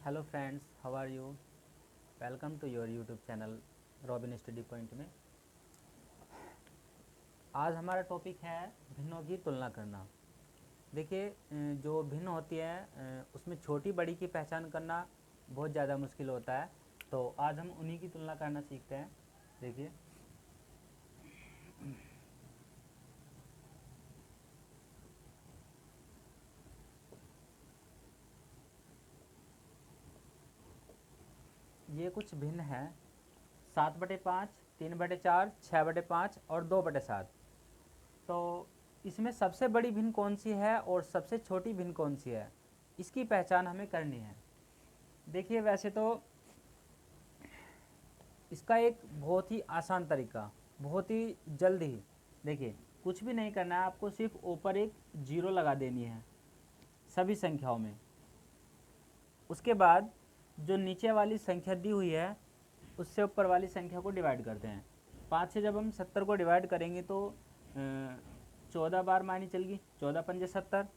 Hello friends, how are you? Welcome to your YouTube channel Robin study point में। आज हमारा topic है भिन्नों की तुलना करना। देखिए, जो भिन्न होती है उसमें छोटी बड़ी की पहचान करना बहुत ज़्यादा मुश्किल होता है। तो आज हम उन्हीं की तुलना करना सीखते हैं। देखिए, ये कुछ भिन्न है। 7/5, 3/4, 6/5 और 2/7। तो इसमें सबसे बड़ी भिन्न कौन सी है और सबसे छोटी भिन्न कौन सी है, इसकी पहचान हमें करनी है। देखिए, वैसे तो इसका एक बहुत ही आसान तरीका, बहुत ही जल्द ही, देखिए कुछ भी नहीं करना है आपको, सिर्फ ऊपर एक जीरो लगा देनी है सभी संख्याओं में। उसके बाद जो नीचे वाली संख्या दी हुई है उससे ऊपर वाली संख्या को डिवाइड करते हैं। 5 से जब हम 70 को डिवाइड करेंगे तो 14 बार मानी चलेगी, 14×5 = 70।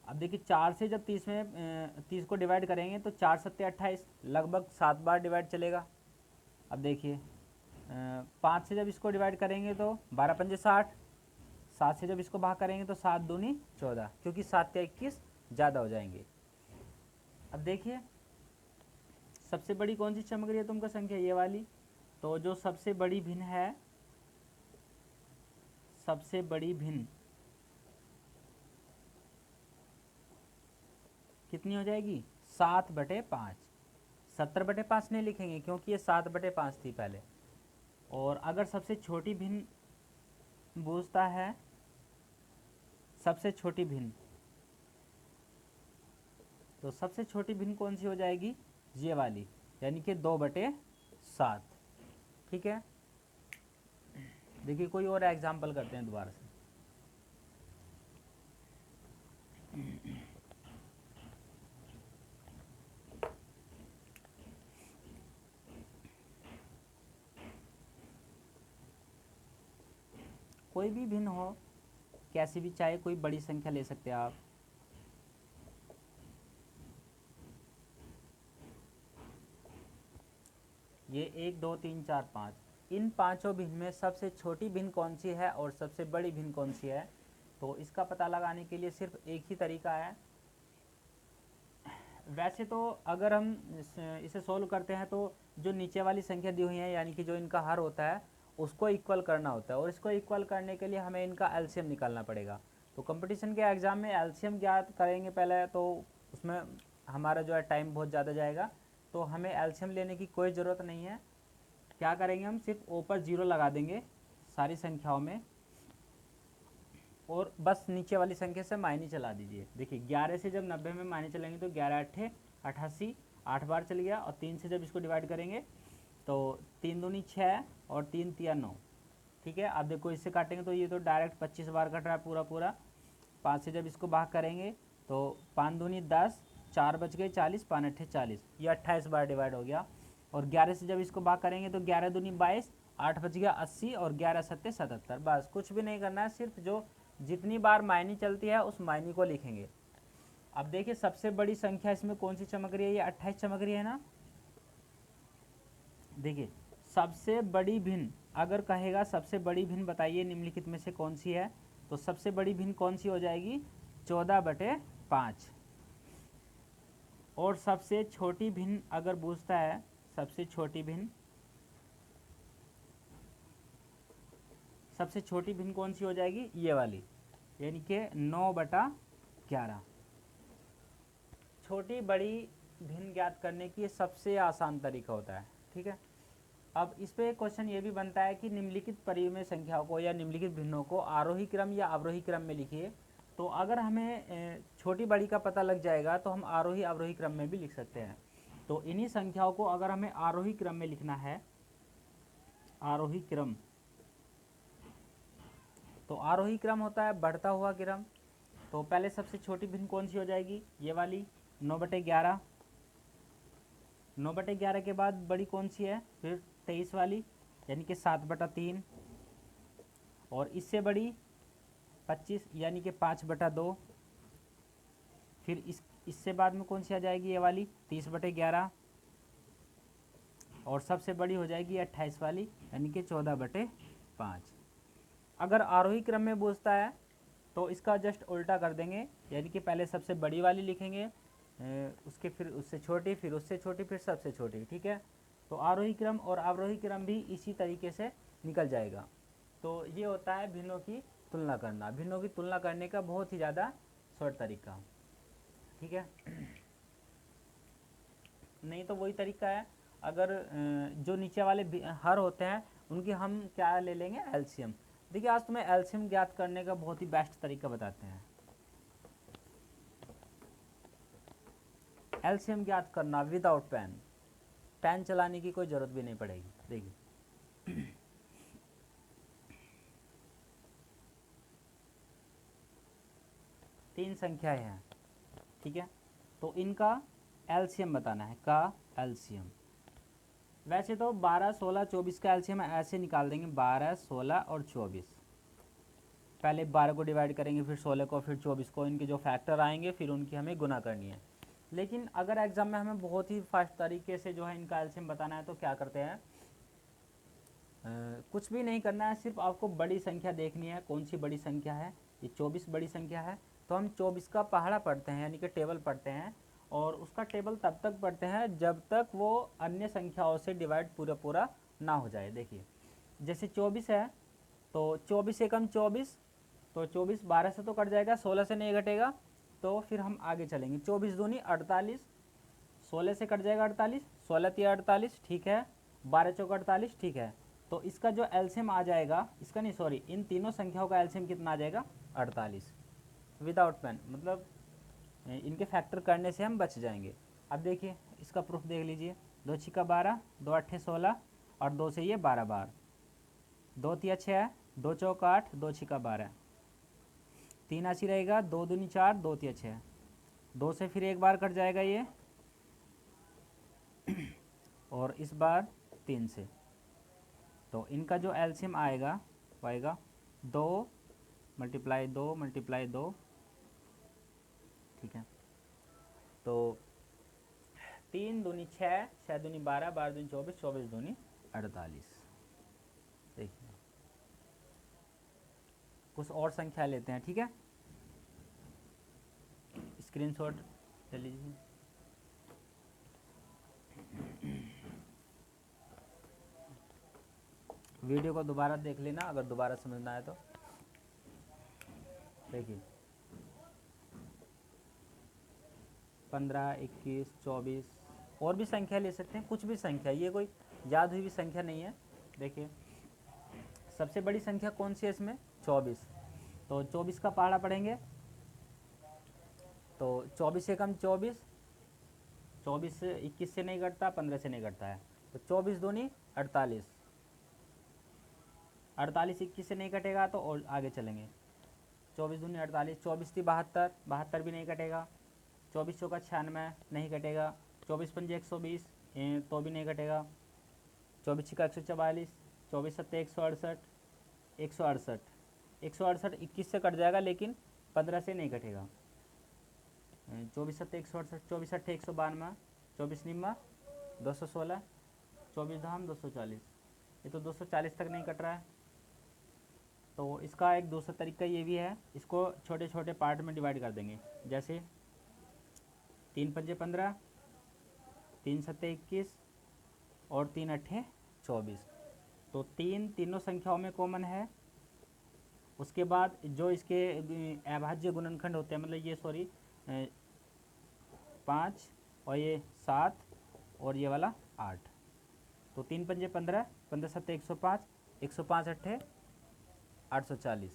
अब देखिए, 4 से जब 30 को डिवाइड करेंगे तो 4×7 = 28, लगभग 7 बार डिवाइड चलेगा। अब देखिए, 5 से जब इसको डिवाइड करेंगे तो 12×5 = 60। 7 से जब इसको भाग करेंगे तो 7×2 = 14, क्योंकि 7 के 21 ज़्यादा हो जाएंगे। अब देखिए, सबसे बड़ी कौन सी चमक रही है तुमको संख्या, ये वाली। तो जो सबसे बड़ी भिन्न है, सबसे बड़ी भिन्न कितनी हो जाएगी? 7/5। 70/5 नहीं लिखेंगे क्योंकि ये 7/5 थी पहले। और अगर सबसे छोटी भिन्न पूछता है, सबसे छोटी भिन्न, तो सबसे छोटी भिन्न कौन सी हो जाएगी? ये वाली, यानी कि 2/7। ठीक है। देखिए, कोई और एग्जाम्पल करते हैं दोबारा से। कोई भी भिन्न हो, कैसी भी, चाहे कोई बड़ी संख्या ले सकते हैं आप। ये 1, 2, 3, 4, 5, इन पांचों भिन्न में सबसे छोटी भिन्न कौन सी है और सबसे बड़ी भिन्न कौन सी है, तो इसका पता लगाने के लिए सिर्फ एक ही तरीका है। वैसे तो अगर हम इसे सॉल्व करते हैं तो जो नीचे वाली संख्या दी हुई है, यानी कि जो इनका हर होता है, उसको इक्वल करना होता है। और इसको इक्वल करने के लिए हमें इनका एलसीएम निकालना पड़ेगा। तो कंपटीशन के एग्ज़ाम में एलसीएम ज्ञात करेंगे पहले, तो उसमें हमारा जो है टाइम बहुत ज़्यादा जाएगा। तो हमें एलसीएम लेने की कोई ज़रूरत नहीं है। क्या करेंगे, हम सिर्फ ऊपर जीरो लगा देंगे सारी संख्याओं में, और बस नीचे वाली संख्या से मायने चला दीजिए। देखिए, 11 से जब 90 में मायने चलेंगे तो 11×8 = 88, 8 बार चल गया। और 3 से जब इसको डिवाइड करेंगे तो 3×2 = 6 और 3×3 = 9। ठीक है। आप देखो, इससे काटेंगे तो ये तो डायरेक्ट 25 बार कट रहा है पूरा पूरा। 5 से जब इसको भाग करेंगे तो 5×2 = 10, 4 बच गए 40, 5×8 = 40, ये 28 बार डिवाइड हो गया। और 11 से जब इसको भाग करेंगे तो 11×2 = 22, 8 बच गया 80 और 11×7 = 77। बस, कुछ भी नहीं करना है, सिर्फ जो जितनी बार मायने चलती है उस मायने को लिखेंगे। अब देखिए, सबसे बड़ी संख्या इसमें कौन सी चमक रही है? ये 28 चमक रही है ना। देखिए, सबसे बड़ी भिन्न अगर कहेगा सबसे बड़ी भिन्न बताइए निम्नलिखित में से कौन सी है, तो सबसे बड़ी भिन्न कौन सी हो जाएगी? 14/5। और सबसे छोटी भिन्न अगर पूछता है, सबसे छोटी भिन्न, सबसे छोटी भिन्न कौन सी हो जाएगी? ये वाली, यानी कि 9/11। छोटी बड़ी भिन्न ज्ञात करने की ये सबसे आसान तरीका होता है। ठीक है। अब इस पे क्वेश्चन ये भी बनता है कि निम्नलिखित परिमेय संख्याओं को या निम्नलिखित भिन्नों को आरोही क्रम या अवरोही क्रम में लिखिए। तो अगर हमें छोटी बड़ी का पता लग जाएगा तो हम आरोही अवरोही क्रम में भी लिख सकते हैं। तो इन्हीं संख्याओं को अगर हमें आरोही क्रम में लिखना है, आरोही क्रम, तो आरोही क्रम होता है बढ़ता हुआ क्रम। तो पहले सबसे छोटी भिन्न कौन सी हो जाएगी? ये वाली, 9/11। 9/11 के बाद बड़ी कौन सी है? फिर 23 वाली, यानी कि 7/3। और इससे बड़ी 25, यानी कि 5/2। फिर इससे बाद में कौन सी आ जाएगी, ये वाली 30/11, और सबसे बड़ी हो जाएगी 28 वाली, यानी कि 14/5। अगर आरोही क्रम में पूछता है तो इसका जस्ट उल्टा कर देंगे, यानी कि पहले सबसे बड़ी वाली लिखेंगे, उसके फिर उससे छोटी, फिर उससे छोटी, फिर सबसे छोटी, ठीक है। तो आरोही क्रम और अवरोही क्रम भी इसी तरीके से निकल जाएगा। तो ये होता है भिन्नों की तुलना करना, भिन्नों की तुलना करने का बहुत ही ज़्यादा शॉर्ट तरीका, ठीक है। नहीं तो वही तरीका है, अगर जो नीचे वाले हर होते हैं उनकी हम क्या ले लेंगे, एलसीएम। देखिए आज तुम्हें एलसीएम ज्ञात करने का बहुत ही बेस्ट तरीका बताते हैं। एलसीएम ज्ञात करना विदाउट पेन, पेन चलाने की कोई ज़रूरत भी नहीं पड़ेगी। देखिए तीन संख्याएं हैं, ठीक है, तो इनका एलसीएम बताना है, का एलसीएम। वैसे तो 12, 16, 24 का एलसीएम ऐसे निकाल देंगे, 12, 16 और 24। पहले 12 को डिवाइड करेंगे, फिर 16 को, फिर 24 को, इनके जो फैक्टर आएंगे फिर उनकी हमें गुना करनी है। लेकिन अगर एग्जाम में हमें बहुत ही फास्ट तरीके से जो है इनका एलसीएम बताना है तो क्या करते हैं, कुछ भी नहीं करना है, सिर्फ आपको बड़ी संख्या देखनी है। कौन सी बड़ी संख्या है, ये 24 बड़ी संख्या है, तो हम 24 का पहाड़ा पढ़ते हैं, यानी कि टेबल पढ़ते हैं, और उसका टेबल तब तक पढ़ते हैं जब तक वो अन्य संख्याओं से डिवाइड पूरा पूरा ना हो जाए। देखिए जैसे 24 है, तो 24 एकम 24, तो 24 12 से तो कट जाएगा, 16 से नहीं घटेगा, तो फिर हम आगे चलेंगे। 24 दूनी 48, 16 से कट जाएगा 48, 16 तिया 48, ठीक है, 12 चौका 48, ठीक है। तो इसका जो एलसीएम आ जाएगा, इसका नहीं सॉरी, इन तीनों संख्याओं का एलसीएम कितना आ जाएगा, 48, विदाउट पेन, मतलब इनके फैक्टर करने से हम बच जाएंगे। अब देखिए इसका प्रूफ देख लीजिए, 2 छिका 12, 2 अट्ठे 16, और 2 से ये 12 बार, 2 तिया 6, 2 चौका 8, 2 छिका 12, 3 ऐसी रहेगा, 2 दूनी 4, 2 तिया 6, 2 से फिर एक बार कट जाएगा ये, और इस बार 3 से, तो इनका जो एलसीएम आएगा वो आएगा 2 × 2 × 2, ठीक है। तो 3 दूनी 6, 6 दूनी 12, 12 दूनी 24, 24 दूनी 48। देखिए कुछ और संख्या लेते हैं, ठीक है, स्क्रीनशॉट ले लीजिए। वीडियो को दोबारा देख लेना अगर दोबारा समझना है तो। देखिए 15, 21, 24, और भी संख्या ले सकते हैं, कुछ भी संख्या, ये कोई याद हुई भी संख्या नहीं है। देखिए सबसे बड़ी संख्या कौन सी है इसमें, 24, तो 24 का पहाड़ा पढ़ेंगे, तो 24 एकम 24, 24 से 21 से नहीं घटता, 15 से नहीं घटता है, तो 24 दूनी 48, 48 21 से नहीं कटेगा तो और आगे चलेंगे, 24 दूनी 48, 24 थी 72, 72 भी नहीं कटेगा, 24 चौका 96 नहीं कटेगा, 24 पंजे 120 तो भी नहीं कटेगा, 24 छिका 144, 24 सत्ते 168, 168, 168 21 से कट जाएगा लेकिन 15 से नहीं कटेगा, 24 सत्ते 168, 24 अट्ठे 192, 24 निम्मा 216, 24 धाम 240, ये तो 240 तक नहीं कट रहा है। तो इसका एक दूसरा तरीका ये भी है, इसको छोटे छोटे पार्ट में डिवाइड कर देंगे, जैसे 3 पंजे 15, 3 सत्ते 21, और 3 अट्ठे 24, तो तीनों संख्याओं में कॉमन है। उसके बाद जो इसके अभाज्य गुणनखंड होते हैं, मतलब ये सॉरी 5 और ये 7 और ये वाला 8, तो 3 पंजे 15, 15 सत्ते 105, 105 अट्ठे 840,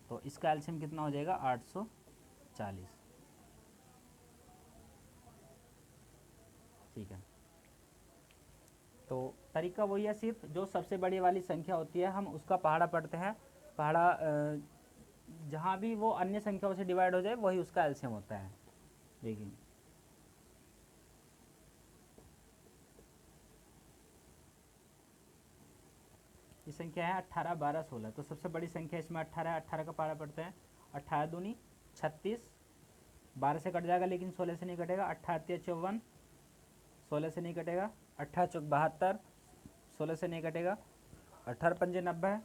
तो इसका एलसीएम कितना हो जाएगा, 840, ठीक है। तो तरीका वही है, सिर्फ जो सबसे बड़ी वाली संख्या होती है हम उसका पहाड़ा पढ़ते हैं, पहाड़ा जहाँ भी वो अन्य संख्याओं से डिवाइड हो जाए वही उसका एलसीएम होता है। देखिए ये संख्या है 18, 12, 16, तो सबसे बड़ी संख्या इसमें 18 है, 18 का पहाड़ा पढ़ते हैं, 18 दूनी 36, 12 से कट जाएगा लेकिन 16 से नहीं कटेगा। 8 54, 16 से नहीं कटेगा। 8 चौक 72, 16 से नहीं कटेगा। 18 पंजे 90,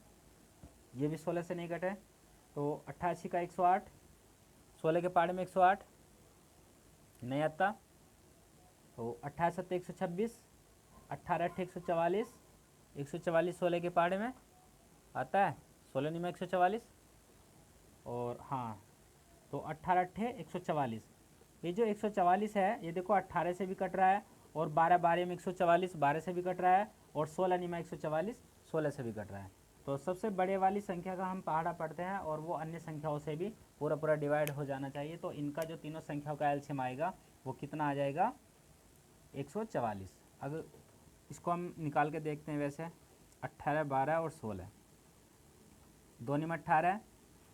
ये भी 16 से नहीं कटे। तो 88 का 108, 16 के पहाड़े में 108 नहीं आता। तो 28 7 126, 18 8 144, 144 16 के पहाड़े में आता है, 16 नहीं में 144। और हाँ, तो 18 8 144। ये जो 144 है ये देखो 18 से भी कट रहा है, और 12 12 में 144 12 से भी कट रहा है, और 16 नहीं में 144 16 से भी कट रहा है। तो सबसे बड़े वाली संख्या का हम पहाड़ा पढ़ते हैं, और वो अन्य संख्याओं से भी पूरा पूरा डिवाइड हो जाना चाहिए। तो इनका जो तीनों संख्याओं का एलसीएम आएगा वो कितना आ जाएगा, 144। अगर इसको हम निकाल के देखते हैं, वैसे 18 12 और 16, 2 निम 18,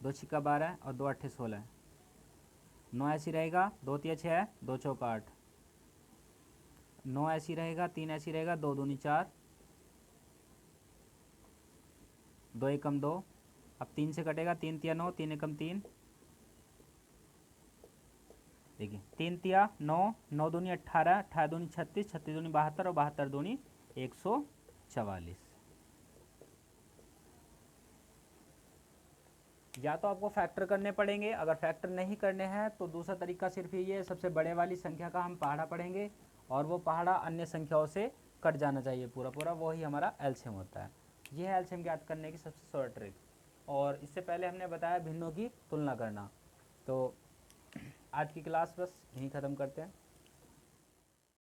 2 छिक्का 12 और 2 अट्ठे 16, 9 ऐसी रहेगा, 2 तिया 6, 2 चौक 8, 9 ऐसी रहेगा, 3 ऐसी रहेगा, 2 दूनी 4, 2 एकम 2। अब 3 से कटेगा, 3 तिया 9, 3 एकम 3, देखिए 3 तिया 9, 9 दूनी 18, 18 दूनी 36, 36 दूनी 72 और 72 दूनी 144। या तो आपको फैक्टर करने पड़ेंगे, अगर फैक्टर नहीं करने हैं तो दूसरा तरीका सिर्फ यही है, सबसे बड़े वाली संख्या का हम पहाड़ा पढ़ेंगे, और वो पहाड़ा अन्य संख्याओं से कट जाना चाहिए पूरा पूरा, वही हमारा एलसीएम होता है। ये है एलसीएम ज्ञात करने की सबसे शॉर्ट ट्रिक। और इससे पहले हमने बताया भिन्नों की तुलना करना। तो आज की क्लास बस यहीं ख़त्म करते हैं।